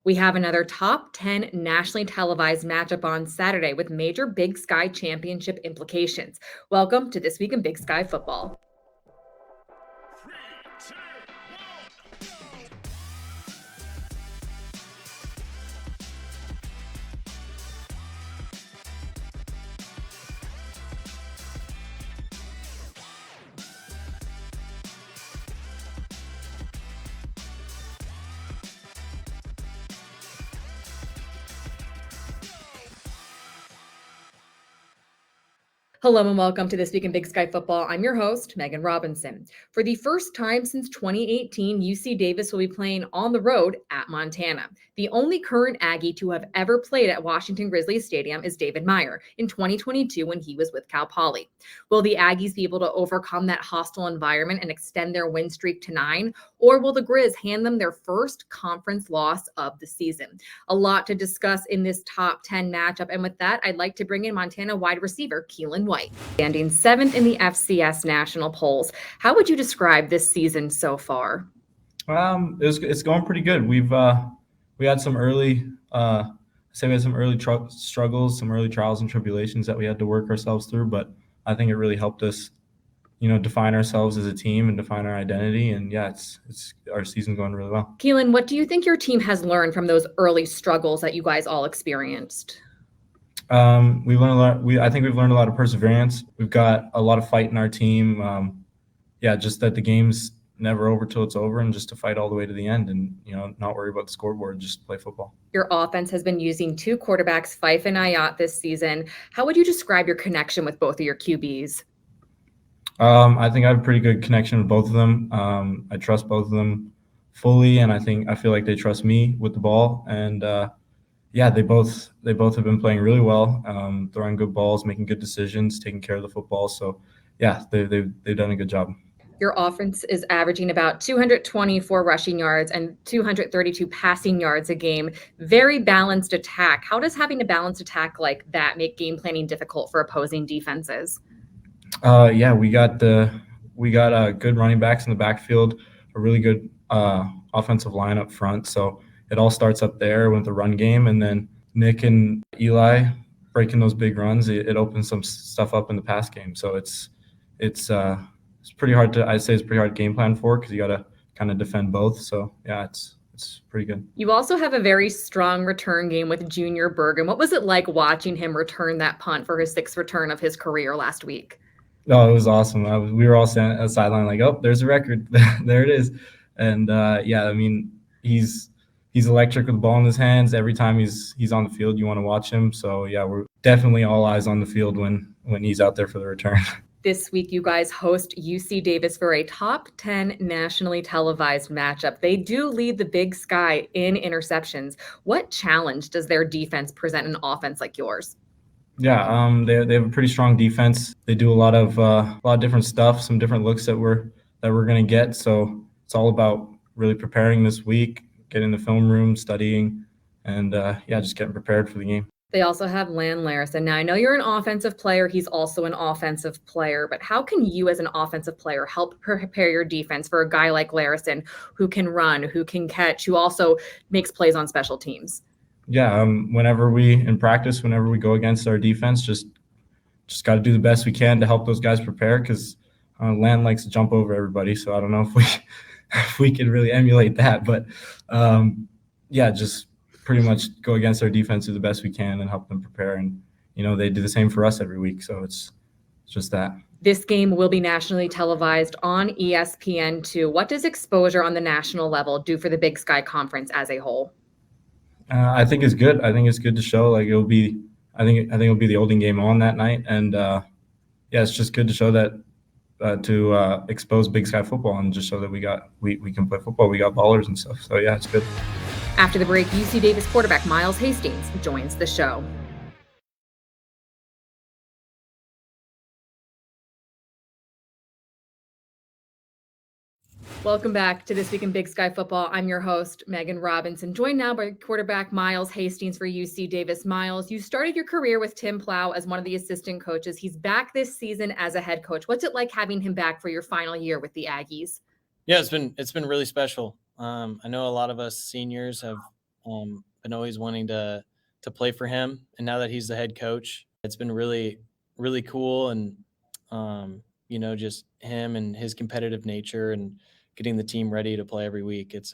We have another top 10 nationally televised matchup on Saturday with major Big Sky Championship implications. Welcome to This Week in Big Sky Football. Hello and welcome to This Week in Big Sky Football. I'm your host, Megan Robinson. For the first time since 2018, UC Davis will be playing on the road at Montana. The only current Aggie to have ever played at Washington Grizzlies Stadium is David Meyer in 2022 when he was with Cal Poly. Will the Aggies be able to overcome that hostile environment and extend their win streak to 9? Or will the Grizz hand them their first conference loss of the season? A lot to discuss in this top 10 matchup. And with that, I'd like to bring in Montana wide receiver Kellen White. Standing 7th in the FCS national polls. How would you describe this season so far? It's going pretty good. We had some early struggles, some early trials and tribulations that we had to work ourselves through, but I think it really helped us, define ourselves as a team and define our identity. And yeah, it's our season going really well. Kellen, what do you think your team has learned from those early struggles that you guys all experienced? We've learned a lot. I think we've learned a lot of perseverance. We've got a lot of fight in our team. Just that the game's never over till it's over, and just to fight all the way to the end, and not worry about the scoreboard, just play football. Your offense has been using two quarterbacks, Fife and Ayat, this season. How would you describe your connection with both of your QBs? I think I have a pretty good connection with both of them. I trust both of them fully, and I feel like they trust me with the ball. And they both have been playing really well, throwing good balls, making good decisions, taking care of the football. So yeah, they've done a good job. Your offense is averaging about 224 rushing yards and 232 passing yards a game. Very balanced attack. How does having a balanced attack like that make game planning difficult for opposing defenses? We got good running backs in the backfield, a really good offensive line up front. So it all starts up there with the run game, and then Nick and Eli breaking those big runs. It opens some stuff up in the pass game. So it's pretty hard it's pretty hard game plan for, because you got to kind of defend both. So yeah, it's pretty good. You also have a very strong return game with Junior Bergen. What was it like watching him return that punt for his 6th return of his career last week? Oh, it was awesome. We were all standing at the sideline like, oh, there's a record. There it is. And he's electric with the ball in his hands. Every time he's on the field, you want to watch him. So yeah, we're definitely all eyes on the field when he's out there for the return. This week, you guys host UC Davis for a top 10 nationally televised matchup. They do lead the Big Sky in interceptions. What challenge does their defense present an offense like yours? Yeah, they have a pretty strong defense. They do a lot of different stuff, some different looks that we're going to get. So it's all about really preparing this week, getting in the film room, studying, and just getting prepared for the game. They also have Lan Larison. Now, I know you're an offensive player. He's also an offensive player. But how can you as an offensive player help prepare your defense for a guy like Larison who can run, who can catch, who also makes plays on special teams? Yeah, whenever we go against our defense, just got to do the best we can to help those guys prepare, because Lan likes to jump over everybody. So I don't know if we can really emulate that. But just pretty much go against our defense, do the best we can, and help them prepare. And they do the same for us every week. So it's just that. This game will be nationally televised on ESPN2. What does exposure on the national level do for the Big Sky Conference as a whole? I think it's good. I think it's good to show, like, it'll be. I think it'll be the Olding game on that night, and it's just good to show that to expose Big Sky football, and just show that we can play football. We got ballers and stuff. So yeah, it's good. After the break, UC Davis quarterback Miles Hastings joins the show. Welcome back to This Week in Big Sky Football. I'm your host, Megan Robinson, joined now by quarterback Miles Hastings for UC Davis. Miles, you started your career with Tim Plow as one of the assistant coaches. He's back this season as a head coach. What's it like having him back for your final year with the Aggies? Yeah, it's been really special. I know a lot of us seniors have been always wanting to play for him. And now that he's the head coach, it's been really, really cool. And, just him and his competitive nature and getting the team ready to play every week. It's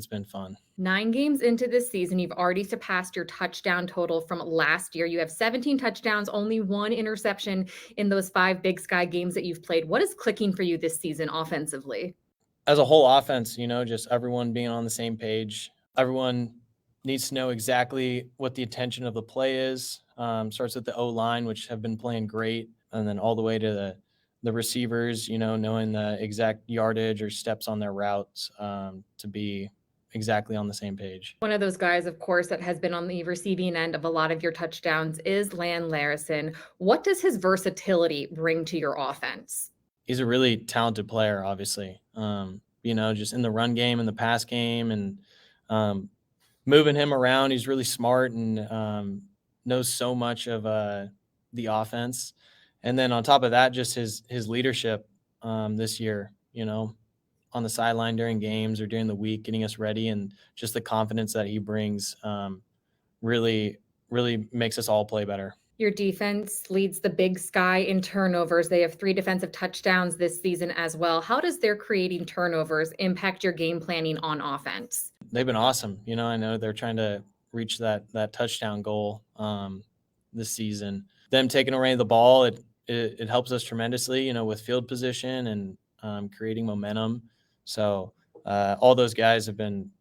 been fun. 9 games into this season, you've already surpassed your touchdown total from last year. You have 17 touchdowns, only 1 interception in those 5 Big Sky games that you've played. What is clicking for you this season offensively? As a whole offense, just everyone being on the same page. Everyone needs to know exactly what the intention of the play is. Starts with the O-line, which have been playing great, and then all the way to the receivers, knowing the exact yardage or steps on their routes to be exactly on the same page. One of those guys, of course, that has been on the receiving end of a lot of your touchdowns is Lan Larison. What does his versatility bring to your offense? He's a really talented player, obviously. Just in the run game and the pass game and moving him around. He's really smart and knows so much of the offense. And then on top of that, just his leadership this year, on the sideline during games or during the week, getting us ready, and just the confidence that he brings really, really makes us all play better. Your defense leads the Big Sky in turnovers. They have 3 defensive touchdowns this season as well. How does their creating turnovers impact your game planning on offense? They've been awesome. I know they're trying to reach that touchdown goal this season. Them taking away the ball, it helps us tremendously, with field position and creating momentum. So all those guys have been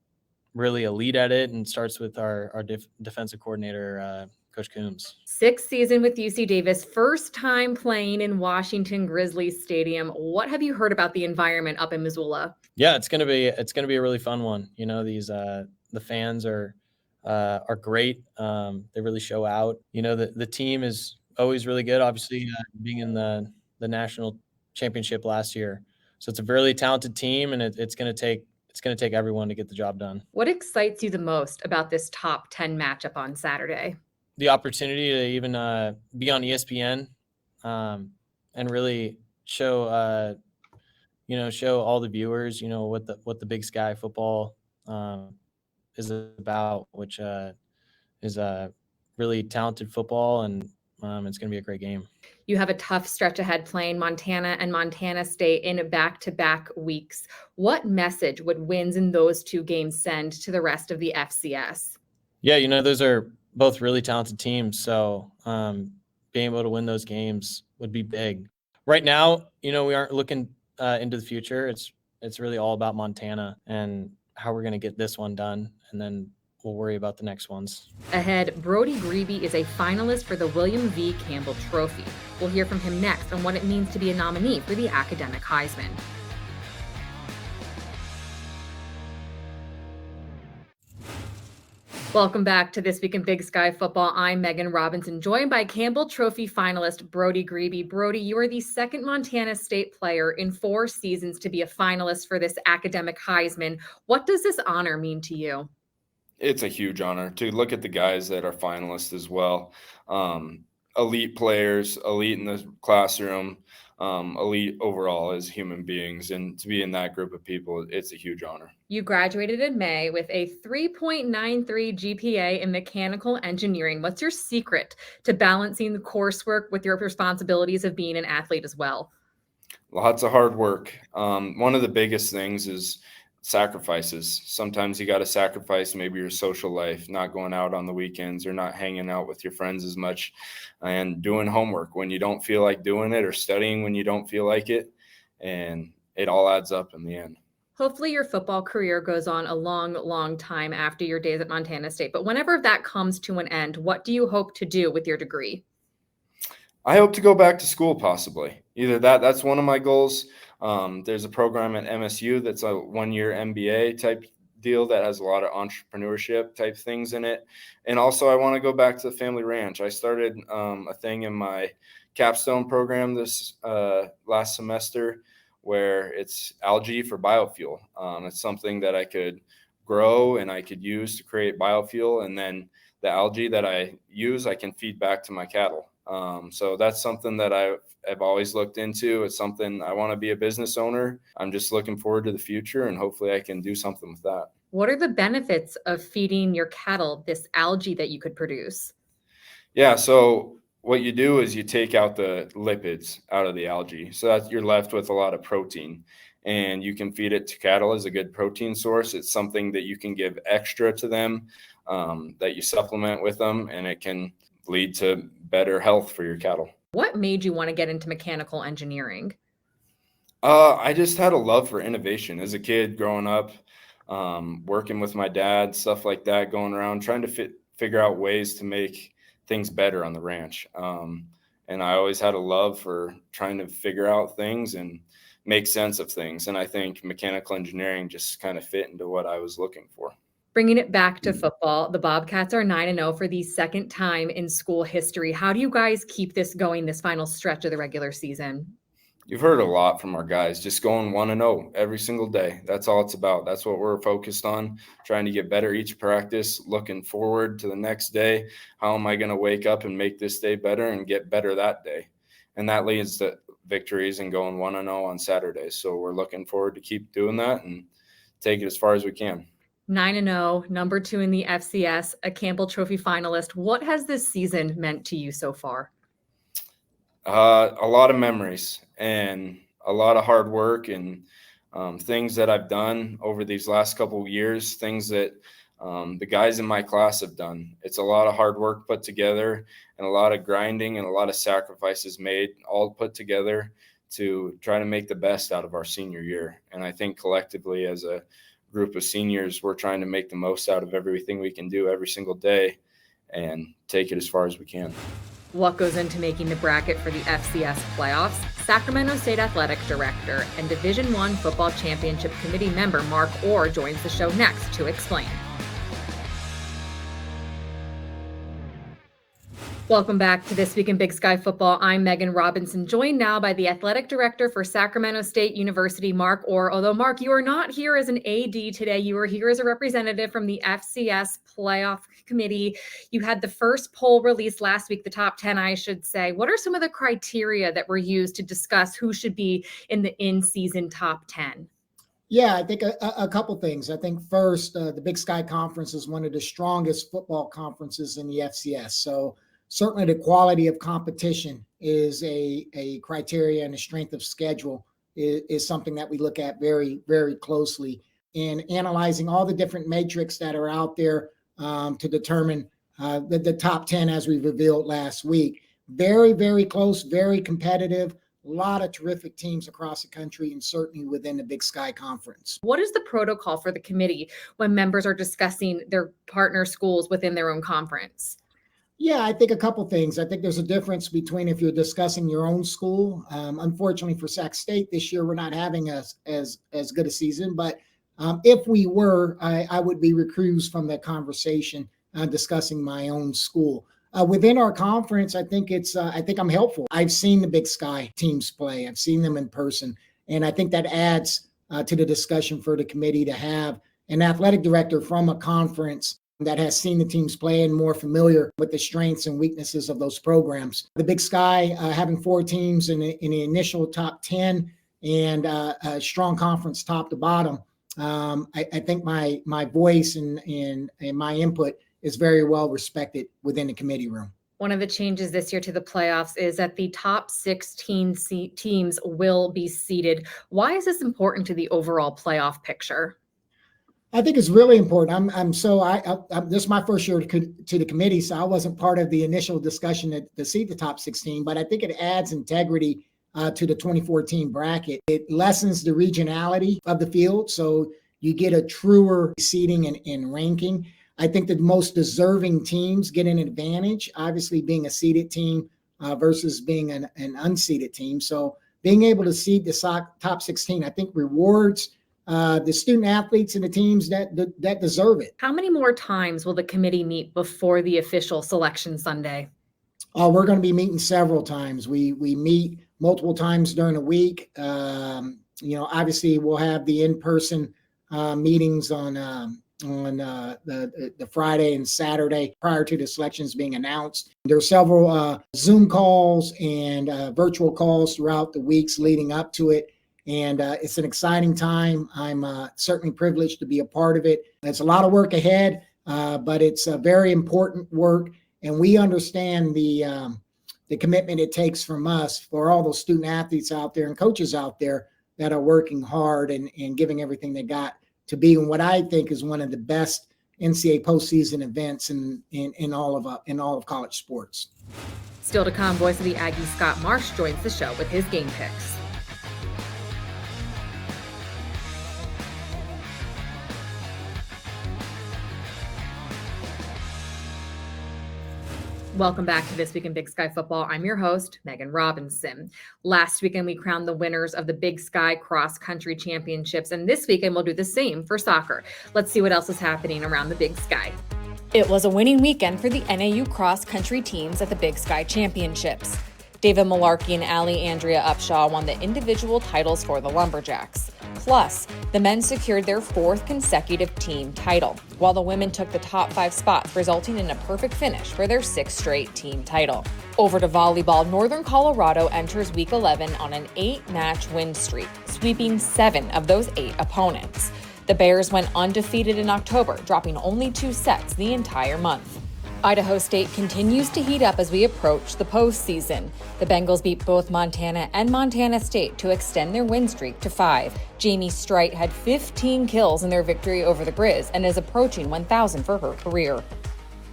really elite at it, and starts with our defensive coordinator, Coach Coombs. 6th season with UC Davis, first time playing in Washington Grizzlies Stadium. What have you heard about the environment up in Missoula? Yeah, it's gonna be a really fun one. These the fans are great. They really show out. The team is always really good. Obviously, being in the national championship last year, so it's a really talented team, and it's gonna take everyone to get the job done. What excites you the most about this top 10 matchup on Saturday? The opportunity to even be on ESPN and really show show all the viewers what the Big Sky football is about, which is really talented football, and it's going to be a great game. You have a tough stretch ahead playing Montana and Montana State in back-to-back weeks. What message would wins in those 2 games send to the rest of the FCS? Yeah, those are both really talented teams. So being able to win those games would be big. Right now, we aren't looking into the future. It's really all about Montana and how we're going to get this one done, and then we'll worry about the next ones. Ahead, Brody Greby is a finalist for the William V. Campbell Trophy. We'll hear from him next on what it means to be a nominee for the Academic Heisman. Welcome back to This Week in Big Sky Football. I'm Megan Robinson, joined by Campbell Trophy finalist Brody Greby. Brody, you are the second Montana State player in 4 seasons to be a finalist for this Academic Heisman. What does this honor mean to you? It's a huge honor to look at the guys that are finalists as well. Elite players, elite in the classroom, elite overall as human beings. And to be in that group of people, it's a huge honor. You graduated in May with a 3.93 GPA in mechanical engineering. What's your secret to balancing the coursework with your responsibilities of being an athlete as well? Lots of hard work. One of the biggest things is sacrifices. Sometimes you got to sacrifice maybe your social life, not going out on the weekends or not hanging out with your friends as much, and doing homework when you don't feel like doing it, or studying when you don't feel like it. And it all adds up in the end. Hopefully your football career goes on a long, long time after your days at Montana State. But whenever that comes to an end, what do you hope to do with your degree? I hope to go back to school, possibly. Either that's one of my goals. There's a program at MSU that's a 1-year MBA type deal that has a lot of entrepreneurship type things in it. And also I want to go back to the family ranch. I started a thing in my capstone program this last semester where it's algae for biofuel. It's something that I could grow and I could use to create biofuel. And then the algae that I use, I can feed back to my cattle. So that's something that I've always looked into. It's something I want to be a business owner. I'm just looking forward to the future, and hopefully I can do something with that. What are the benefits of feeding your cattle this algae that you could produce? Yeah, so what you do is you take out the lipids out of the algae. So that you're left with a lot of protein. And you can feed it to cattle as a good protein source. It's something that you can give extra to them, that you supplement with them, and it can lead to better health for your cattle. What made you want to get into mechanical engineering? I just had a love for innovation as a kid growing up, working with my dad, stuff like that, going around trying to figure out ways to make things better on the ranch. And I always had a love for trying to figure out things and make sense of things. And I think mechanical engineering just kind of fit into what I was looking for. Bringing it back to football, the Bobcats are 9-0 for the second time in school history. How do you guys keep this going this final stretch of the regular season? You've heard a lot from our guys, just going 1-0 every single day. That's all it's about. That's what we're focused on, trying to get better each practice, looking forward to the next day. How am I going to wake up and make this day better and get better that day? And that leads to victories and going 1-0 on Saturdays. So we're looking forward to keep doing that and take it as far as we can. 9-0, number 2 in the FCS, a Campbell Trophy finalist. What has this season meant to you so far? A lot of memories and a lot of hard work and things that I've done over these last couple of years, things that the guys in my class have done. It's a lot of hard work put together and a lot of grinding and a lot of sacrifices made, all put together to try to make the best out of our senior year. And I think collectively as a group of seniors, we're trying to make the most out of everything we can do every single day and take it as far as we can. What goes into making the bracket for the FCS playoffs? Sacramento State Athletic Director and Division I Football Championship Committee member Mark Orr joins the show next to explain. Welcome back to This Week in Big Sky Football. I'm Megan Robinson, joined now by the Athletic Director for Sacramento State University, Mark Orr. Although, Mark, you are not here as an AD today. You are here as a representative from the FCS Playoff Committee. You had the first poll released last week, the top 10, I should say. What are some of the criteria that were used to discuss who should be in the in-season top 10? Yeah, I think a couple things. I think first, the Big Sky Conference is one of the strongest football conferences in the FCS. So certainly the quality of competition is a criteria, and the strength of schedule is something that we look at very, very closely in analyzing all the different metrics that are out there to determine the top 10 as we revealed last week. Very, very close, very competitive. A lot of terrific teams across the country and certainly within the Big Sky Conference. What is the protocol for the committee when members are discussing their partner schools within their own conference? Yeah, I think a couple things. I think there's a difference between if you're discussing your own school. Unfortunately for Sac State this year, we're not having as good a season. But if we were, I would be recused from that conversation discussing my own school. Within our conference, I think I'm helpful. I've seen the Big Sky teams play. I've seen them in person. And I think that adds to the discussion for the committee to have an athletic director from a conference that has seen the teams play and more familiar with the strengths and weaknesses of those programs. The Big Sky having 4 teams in the initial top 10 and a strong conference top to bottom. I think my voice and my input is very well respected within the committee room. One of the changes this year to the playoffs is that the top 16 teams will be seeded. Why is this important to the overall playoff picture? I think it's really important. This is my first year to the committee, so I wasn't part of the initial discussion to seed the top 16, but I think it adds integrity to the 2014 bracket. It lessens the regionality of the field, so you get a truer seeding and ranking. I think the most deserving teams get an advantage, obviously being a seeded team versus being an unseeded team. So being able to seed the top 16, I think rewards the student athletes and the teams that deserve it. How many more times will the committee meet before the official selection Sunday? We're going to be meeting several times. We meet multiple times during the week. Obviously we'll have the in-person meetings on the Friday and Saturday prior to the selections being announced. There are several Zoom calls and virtual calls throughout the weeks leading up to it. And it's an exciting time. I'm certainly privileged to be a part of it. It's a lot of work ahead, but it's a very important work. And we understand the commitment it takes from us for all those student athletes out there and coaches out there that are working hard and giving everything they got to be in what I think is one of the best NCAA postseason events in all of college sports. Still to come, voice of the Aggies Scott Marsh joins the show with his game picks. Welcome back to This Week in Big Sky Football. I'm your host, Megan Robinson. Last weekend, we crowned the winners of the Big Sky Cross Country Championships, and this weekend we'll do the same for soccer. Let's see what else is happening around the Big Sky. It was a winning weekend for the NAU cross country teams at the Big Sky Championships. David Malarkey and Allie Andrea Upshaw won the individual titles for the Lumberjacks. Plus, the men secured their fourth consecutive team title, while the women took the top 5 spots, resulting in a perfect finish for their 6th straight team title. Over to volleyball, Northern Colorado enters Week 11 on an 8-match win streak, sweeping 7 of those 8 opponents. The Bears went undefeated in October, dropping only 2 sets the entire month. Idaho State continues to heat up as we approach the postseason. The Bengals beat both Montana and Montana State to extend their win streak to 5. Jamie Strite had 15 kills in their victory over the Grizz and is approaching 1,000 for her career.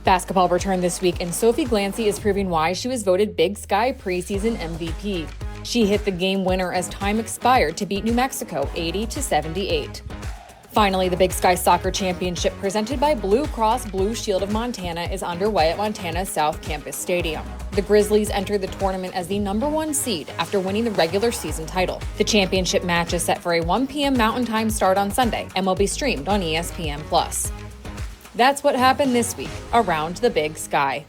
Basketball returned this week, and Sophie Glancy is proving why she was voted Big Sky preseason MVP. She hit the game winner as time expired to beat New Mexico 80-78. Finally, the Big Sky Soccer Championship presented by Blue Cross Blue Shield of Montana is underway at Montana's South Campus Stadium. The Grizzlies entered the tournament as the #1 seed after winning the regular season title. The championship match is set for a 1 p.m. Mountain Time start on Sunday and will be streamed on ESPN+. That's what happened this week around the Big Sky.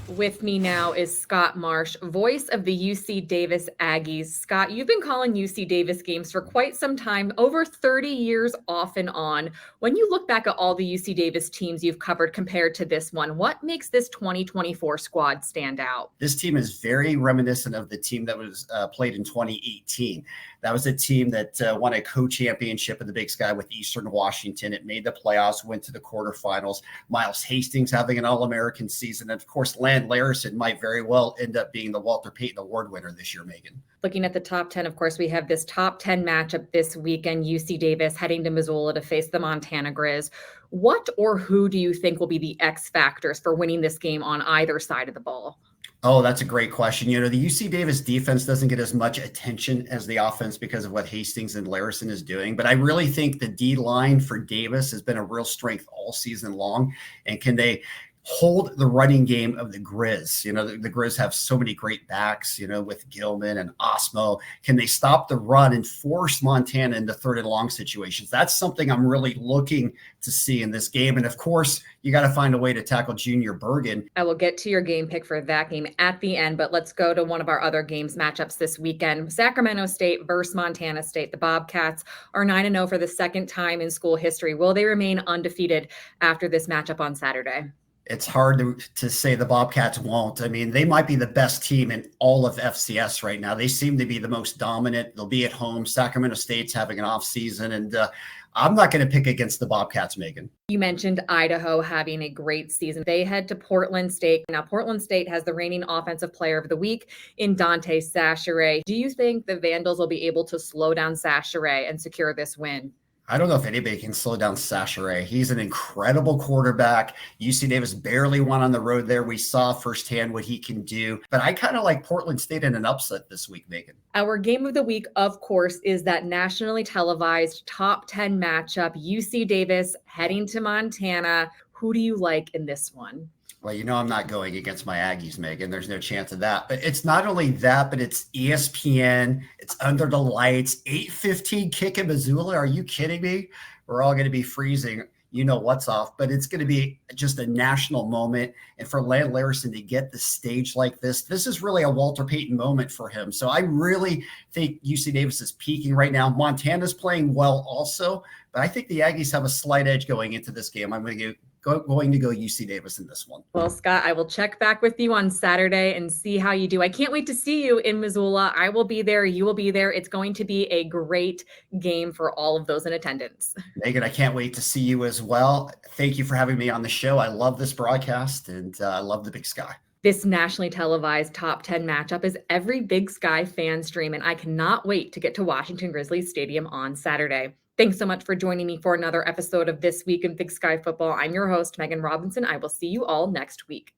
With me now is Scott Marsh, voice of the UC Davis Aggies. Scott, you've been calling UC Davis games for quite some time, over 30 years off and on. When you look back at all the UC Davis teams you've covered compared to this one, what makes this 2024 squad stand out? This team is very reminiscent of the team that was played in 2018. That was a team that won a co-championship in the Big Sky with Eastern Washington. It made the playoffs, went to the quarterfinals. Miles Hastings having an All-American season. And, of course, Land Larison might very well end up being the Walter Payton Award winner this year, Megan. Looking at the top 10, of course, we have this top 10 matchup this weekend. UC Davis heading to Missoula to face the Montana Grizz. What or who do you think will be the X factors for winning this game on either side of the ball? Oh, that's a great question. You know, the UC Davis defense doesn't get as much attention as the offense because of what Hastings and Larison is doing. But I really think the D line for Davis has been a real strength all season long. And can they hold the running game of the Grizz? You know, the Grizz have so many great backs, you know, with Gilman and Osmo. Can they stop the run and force Montana into 3rd and long situations? That's something I'm really looking to see in this game. And of course, you got to find a way to tackle Junior Bergen. I will get to your game pick for that game at the end, but let's go to one of our other games matchups this weekend. Sacramento State versus Montana State. The Bobcats are 9-0 for the second time in school history. Will they remain undefeated after this matchup on Saturday? It's hard to say the Bobcats won't. I mean, they might be the best team in all of FCS right now. They seem to be the most dominant. They'll be at home. Sacramento State's having an off season, and I'm not going to pick against the Bobcats, Megan. You mentioned Idaho having a great season. They head to Portland State. Now, Portland State has the reigning offensive player of the week in Dante Sachere. Do you think the Vandals will be able to slow down Sachere and secure this win? I don't know if anybody can slow down Sachere. He's an incredible quarterback. UC Davis barely won on the road there. We saw firsthand what he can do. But I kind of like Portland State in an upset this week, Megan. Our game of the week, of course, is that nationally televised top 10 matchup. UC Davis heading to Montana. Who do you like in this one? Well, you know I'm not going against my Aggies, Megan. There's no chance of that. But it's not only that, but it's ESPN. It's under the lights. 8:15 kick in Missoula. Are you kidding me? We're all going to be freezing. You know what's off. But it's going to be just a national moment. And for Land Larison to get the stage like this is really a Walter Payton moment for him. So I really think UC Davis is peaking right now. Montana's playing well also. But I think the Aggies have a slight edge going into this game. I'm going to going to go UC Davis in this one. Well, Scott, I will check back with you on Saturday and see how you do. I can't wait to see you in Missoula. I will be there. You will be there. It's going to be a great game for all of those in attendance. Megan, I can't wait to see you as well. Thank you for having me on the show. I love this broadcast, and I love the Big Sky. This nationally televised top 10 matchup is every Big Sky fan's dream, and I cannot wait to get to Washington Grizzlies Stadium on Saturday. Thanks so much for joining me for another episode of This Week in Big Sky Football. I'm your host, Megan Robinson. I will see you all next week.